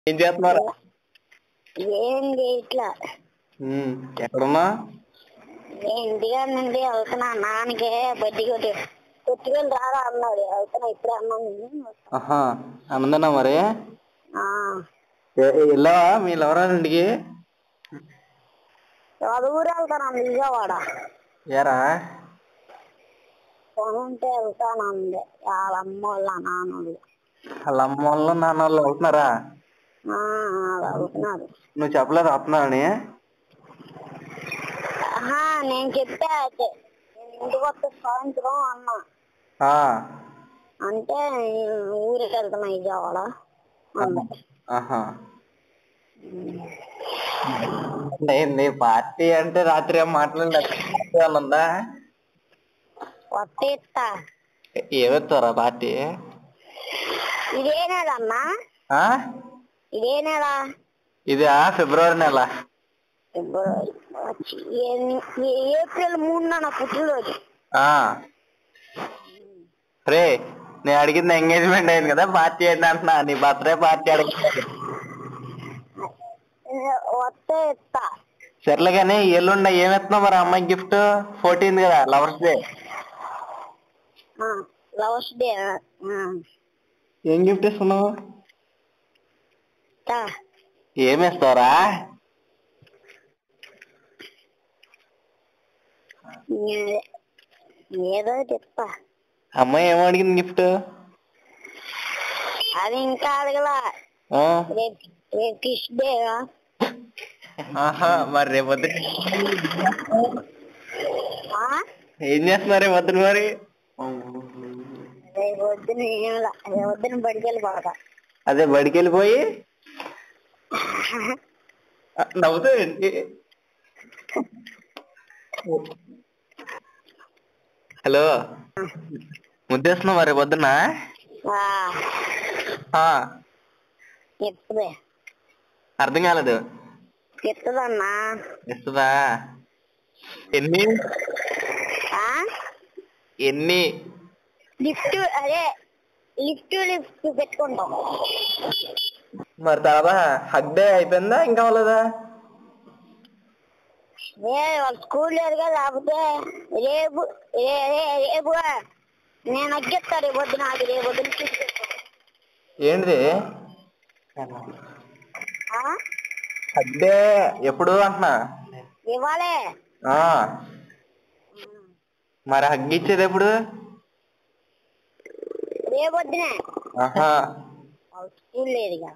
ఏం చేస్తున్నారా? ఏం చేయట్లా. ఎక్కడున్నా? ఇంటిగా నుండి వెళ్తున్నా. నాన్నకి బడ్డీ కొట్టుకెళ్ళి రారా అన్నాడు. వెళ్తున్నా ఇప్పుడే అన్నాను. అన్నదన్నా మరి వెళ్ళావా మీ లవరాలు ఇంటికి? ఊరు వెళ్తాను విజయవాడ. ఏరా ఉంటే వెళ్తానంది వాళ్ళ అమ్మ వాళ్ళ నాన్నోళ్ళు. వాళ్ళ అమ్మ వాళ్ళు నాన్న వాళ్ళు వెళ్తున్నారా? వెళ్తున్నారు. నువ్వు చెప్పలేదు వస్తున్నానని? నేను చెప్పా ఇంటికి వస్తే సాయంత్రం అన్నా. అంటే ఊరికి వెళ్తున్నా విజయవాడ అంది. నీ పార్టీ అంటే రాత్రి ఏం మాట్లాడలేదా? వస్తే ఇస్తా. ఏమెత్తారా పార్టీ? ఇదే నెల అన్నా. ఇదే నెల. ఇదా ఫిబ్రవరి నెల. ఏప్రిల్ 3 నా పుట్టినరోజు. రే నేను అడిగింది ఎంగేజ్మెంట్ అయింది కదా, పార్టీ ఏంటి అంటున్నా. నీ బర్త్డే పార్టీ అడిగింది. వస్తే ఇస్తా. సర్లే కానీ ఎల్లుండి ఏమెత్తున్నావు మరి అమ్మాయి గిఫ్ట్? 14 కదా, లవర్స్ డే. Lovers day. ఏం గిఫ్ట్ ఇస్తున్నావు? ఏమిస్తావురా? ఏదో చెప్తా. అమ్మాయి ఏమో అడిగింది గిఫ్ట్? అది ఇంకా అడగలా. రేపు కిష్ డే. మరి రేపొద్దు ఏం చేస్తున్నారు? రేపొద్దున మరి రేపొద్దున బడికి వెళ్ళిపోతా. అదే బడికి వెళ్ళిపోయి నవ్వుతావు ఏంటి? హలో, ముద్దేస్తున్నావు మరి పొద్దున్న? అర్థం కాలేదు. ఇస్తుందన్నా. ఇస్తుందా? ఎన్ని ఎన్ని లిఫ్ట్? అదే లిఫ్ట్ పెట్టుకుంటాం. మరి తర్వాత హగ్ డే అయిపోయిందా ఇంకా అవ్వలేదా? వాళ్ళు స్కూల్ లేదుగా, లేకపోతే రేపు రేపు నేను అగ్గేస్తా. రేపొద్దున అది రేపొద్దున ఏంటిది హగ్ డే? ఎప్పుడు అంటున్నా? ఇవ్వాలే. మరి హగ్ ఇచ్చేది ఎప్పుడు? రేపొద్దునే. స్కూల్ లేదుగా.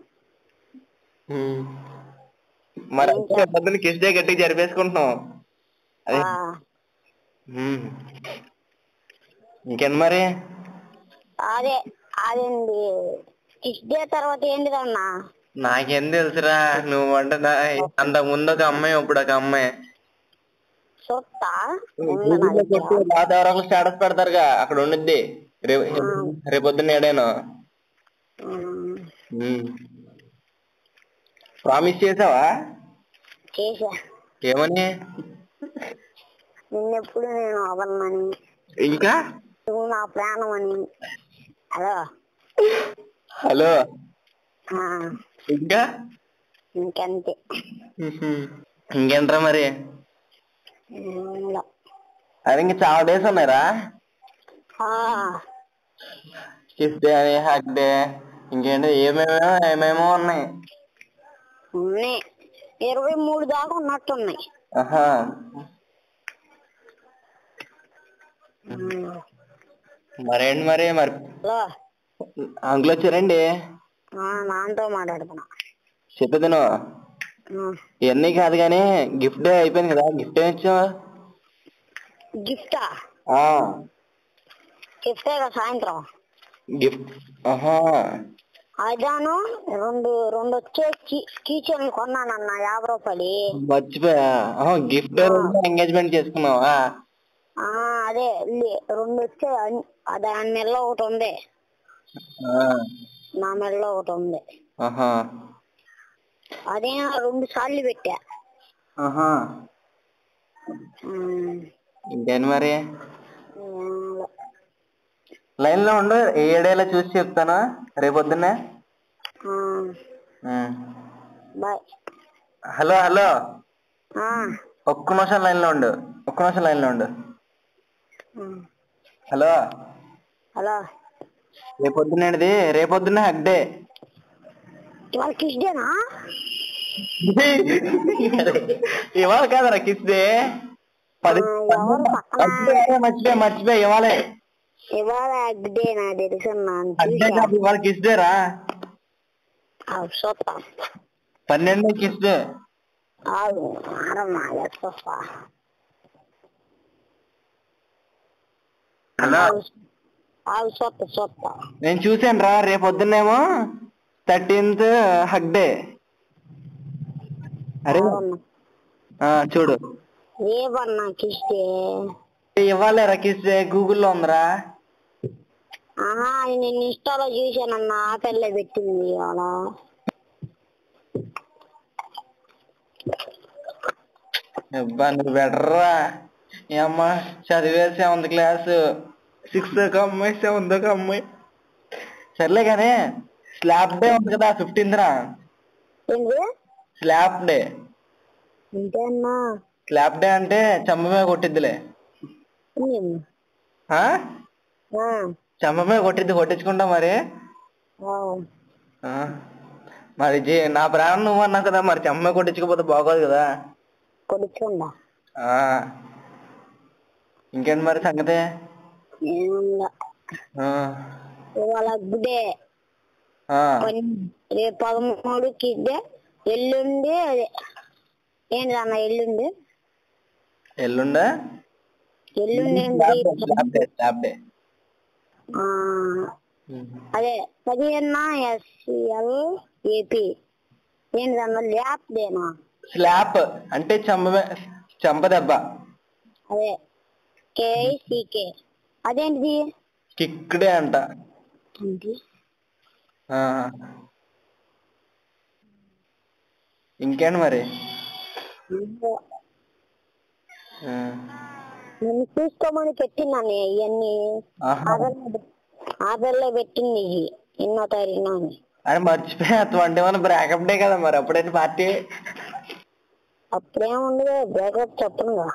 మరి పొద్దున్న కిస్ డే గట్టిగా జరిపేసుకుంటున్నాం. అదే ఇంకేంటి మరి? అదేండి కిస్ డే తర్వాత ఏంటిదన్నా? నాకేం తెలుసురా, నువ్వు అంటే అంత ముందు ఒక అమ్మాయి, ఇప్పుడు ఒక అమ్మాయి. చూస్తా. ఎవరో స్టేటస్ పెడతారుగా, అక్కడ ఉండిద్ది రేపొద్దున్న ఏడాను. ప్రామిస్ చేసావా? చేసా. ఏమని? నిన్నెప్పుడు నేను అవన్నని, ఇంకా నువ్వు నా ప్రాణం అని. హలో ఇంకా ఇంకంతే. ఇంకేంట్రా మరి? అది ఇంక చాలా డేస్ ఉన్నాయిరా. కిస్ డే అని, హగ్ డే, ఇంకేంటి ఏమేమో ఉన్నాయి. 23 దాకా ఉన్నట్టున్నాయి. మరేంటి మరి అంకుల్ వచ్చారండి? నాన్నతో మాట్లాడుతున్నా. చెప్పేదిను. ఇవన్నీ కాదు కానీ గిఫ్ట్ డే అయిపోయింది కదా, గిఫ్ట్ ఏమి ఇచ్చావు? గిఫ్టా? గిఫ్టే కదా సాయంత్రం. గిఫ్ట్ అదాను రెండు వచ్చే కీచెన్లు కొన్నానన్న 50 రూపాయలు. మర్చిపోయా. గిఫ్ట్ ఎంగేజ్మెంట్ చేసుకున్నావా? అదే 2 వచ్చాయి. దాని మెడలో ఒకటి ఉంది, నా మెడలో ఒకటి ఉంది. అదే 2 సార్లు పెట్టా. ఇంకేంటి మరి? లైన్ లో ఉండు, ఏడేలా చూసి చెప్తాను రేపొద్దున్నే. బాయ్. హలో హలో, ఒక్క నిమిషం లైన్లో ఉండు. Hello, hello. రేపొద్దునే హక్ డే. ఇవాళ కిస్డేనా? ఇవాళ కాదరా కిస్ డే. మర్చిపోయి ఇవాళే. ఇవాళ హక్ డే నాకు తెలుసు. ఇవాళ కిస్ డే రా. చూస్తా. 12 కిస్ డే. చూస్తా. నేను చూసాను రా, రేపొద్దునేమో 13th హక్ డే. అరే చూడు, రేపన్నా కిస్ డే. ఇవ్వాలేరా కిస్ డే, గూగుల్లో ఉందిరా. నేను ఇన్స్టాలో చూసానన్నా, ఆ పిల్లే పెట్టింది ఇవాళ. నువ్వు బెటర్రా. అమ్మ చదివే 7th క్లాస్, 6th ఒక అమ్మాయి, 7th ఒక అమ్మాయి. సర్లే కానీ స్లాబ్ డే ఉంది కదా 15th రా. Slab day. స్లాబ్ డే అంటే చంపమే కొట్టిద్దిలే. చంపమే కొట్టించుకుంటా మరి. మరి నా ప్రాణం నువ్వు అన్నావు కదా, మరి చంపమే కొట్టించుకోపోతే బాగోదు కదా. ఇంకేంటి మరి సంగతి? రేపు 13 కిస్ డే. ఎల్లుండి ఏంటన్నా ఎల్లుండి అదే 15 SCL AP. ఏంటన్నా ల్యాప్ డేనా? స్లాప్ అంటే చంపదెబ్బ. అదే KICK. అదేంటిది? కిక్ డే అంట. ఇంకేంటి మరి? నేను చూసుకోమని పెట్టినాను ఇవన్నీ. ఆధార్లో పెట్టింది 2వ తారీఖున. అని మర్చిపోయా. 21 బ్రేకప్ డే కదా, మరి అప్పుడైతే పార్టీ. అప్పుడేముండదు, బ్రేకప్ చెప్పనుగా.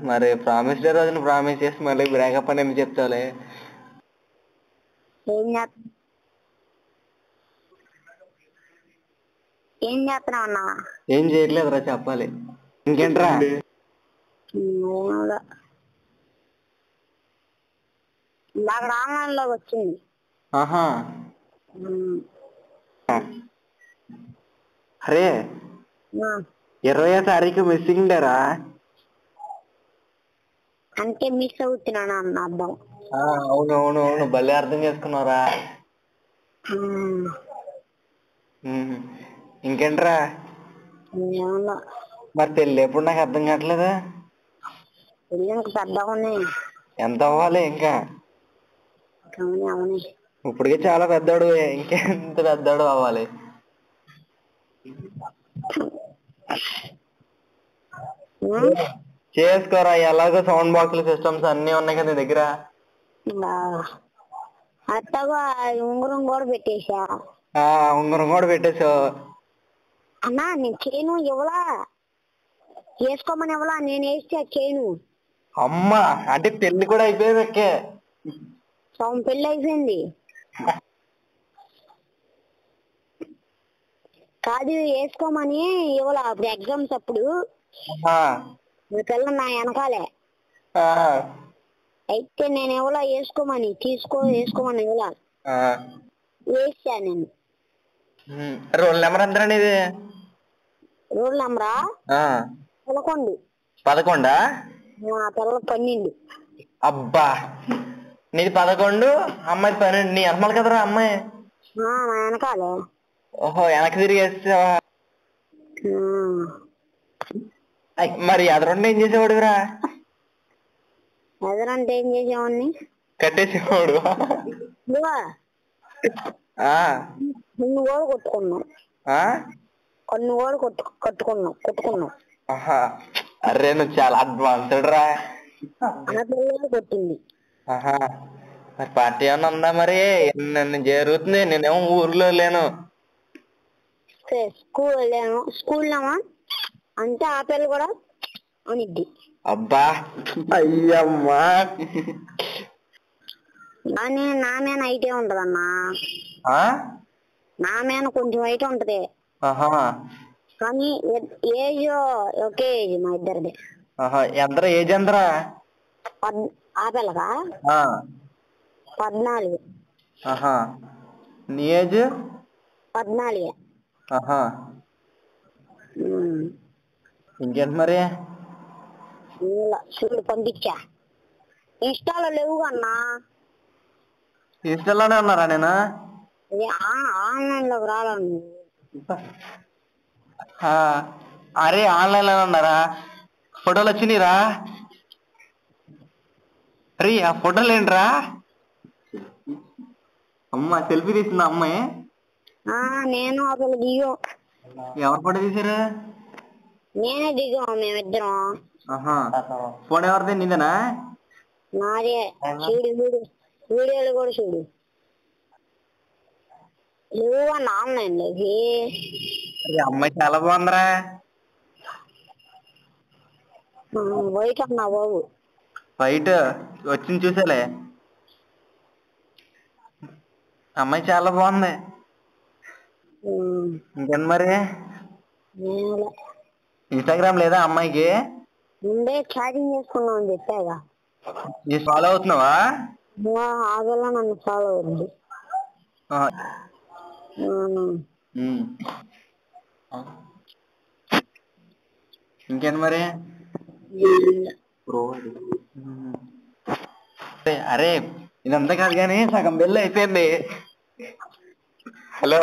మరి ప్రామిస్ డే రోజున ప్రామిస్ చేసి మళ్ళీ బ్రేకప్ అని ఎందుకు చెప్తావులే? ఏం చేస్తున్నావు అన్నా? ఏం చేయట్లేదురా, చెప్పాలి. ఇంకేంట్రా? నాకు ఆన్లైన్ లో వచ్చింది. అరే 20వ తారీఖు మిస్సింగ్ డే రా. అంటే మిస్ అవుతున్నాను అన్న అర్థం. అవును, భలే అర్థం చేసుకున్నారా. ఇంకేంట్రా? మరి పెళ్ళి ఎప్పుడు నాకు అర్థం కావట్లేదా? ఎంత అవ్వాలి ఇంకా? ఇప్పటికే చాలా పెద్దోడు, ఇంకెంత పెద్దోడు అవ్వాలి? చేసుకోరా, ఎలాగో సౌండ్ బాక్స్ సిస్టమ్స్ అన్ని ఉన్నాయి కదా నీ దగ్గర. అట్టగా ఉంగరం కూడా పెట్టేశా. ఉంగరం కూడా పెట్టేశావు అన్నా. నేను చేయను ఇవ్వలా, వేసుకోమని ఇవ్వలా, నేను వేస్తే చేయను. అమ్మా, అంటే పెళ్లి కూడా అయిపోయింది. పెళ్లి అయిపోయింది కాదు, వేసుకోమని ఇవ్వలా. అప్పుడు ఎగ్జామ్స్ అప్పుడు నా పిల్ల నా వెనకాలే. అయితే నేను ఇవ్వలా, వేసుకోమని వేసుకోమని ఇవ్వలా, వేసా నేను. రోల్ నెంబర్ ఎంత నీది? రోల్ నెంబరా 11. 11? పిల్ల 12. అబ్బా, నీది 11, అమ్మాయి 12. నీ వెనకాల కదరా అమ్మాయి? నా వెనకాలే. ఓహో, వెనక్కి తిరిగి వేసావా? మరి ఎదరంటే ఏం చేసేవాడురా? ఎదరంటే ఏం చేసేవాడిని? కట్టేసేవాడు. నిన్ను కూడా కొట్టుకున్నావు. కన్ను కూడా కొట్టుకున్నావు. అరే నువ్వు చాలా అడ్వాన్స్డ్ రా. కొట్టింది. మరి పార్టీ ఏమన్నా ఉందా? మరి నన్ను జరుగుతుంది, నేనేమో ఊర్లో లేను. ఓకే స్కూల్లోమా అంటే ఆ పిల్ల కూడా అనిద్ది. అబ్బా అయ్యమ్మా. కానీ నా మీద అయితే ఉంటదన్నా. నా మీద కొంచెం అయితే ఉంటది. కానీ ఏజ్ ఒకే ఏజ్ మా ఇద్దరిది. ఎంతరా ఏజ్ ఎంతరా? ఆ పిల్లగా 14. నీ ఏజ్ 14. ఇంకేంటి మరి? చూడు పంపించా. ఇన్స్టాలో లేవు అన్నా. ఇన్స్టాలోనే ఉన్నారా? నేను ఆన్లైన్ లోకి రాలను. అరే ఆన్లైన్ లోనే ఉన్నారా? ఫోటోలు వచ్చినాయిరా? అరే ఆ ఫోటోలు ఏంట్రా? అమ్మా సెల్ఫీ తీసిందా అమ్మాయి? నేను అసలు దిగో. ఎవరు ఫోటో తీసారు? నేనే దిగాం మేమిద్దరం. ఫోన్ ఎవరిది? నీదేనా? నాదే. చూడు వీడియోలు కూడా చూడు. నువ్వు అన్న ఆన్లైన్ లోకి. అమ్మాయి చాలా బాగుందిరా. వైట్ అన్నా బాబు. వైట్ వచ్చింది చూసేలే. అమ్మాయి చాలా బాగుంది. ఇంకేంటి మరి? ఇన్స్టాగ్రామ్ లేదా అమ్మాయికి? ముందే చాటింగ్ చేసుకున్నావు అని చెప్పాగా. ఫాలో అవుతున్నావా? ఆగలా నన్ను ఫాలో అవుతుంది. ఇంకేంటి మరి? అరే ఇదంతా కాదు కానీ సగం బిల్లు అయిపోయింది. హలో,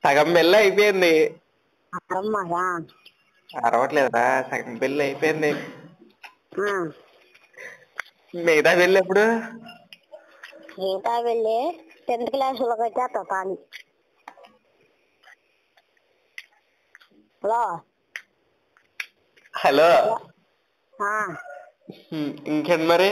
సగం బిల్లు అయిపోయింది. అరవట్లేదురా, సగం బిల్లు అయిపోయింది. మిగతా బిల్లు ఎప్పుడు? మిగతా వెళ్ళి 10th క్లాస్ లో వచ్చేస్తా. కానీ హలో ఇంకేంటి మరి?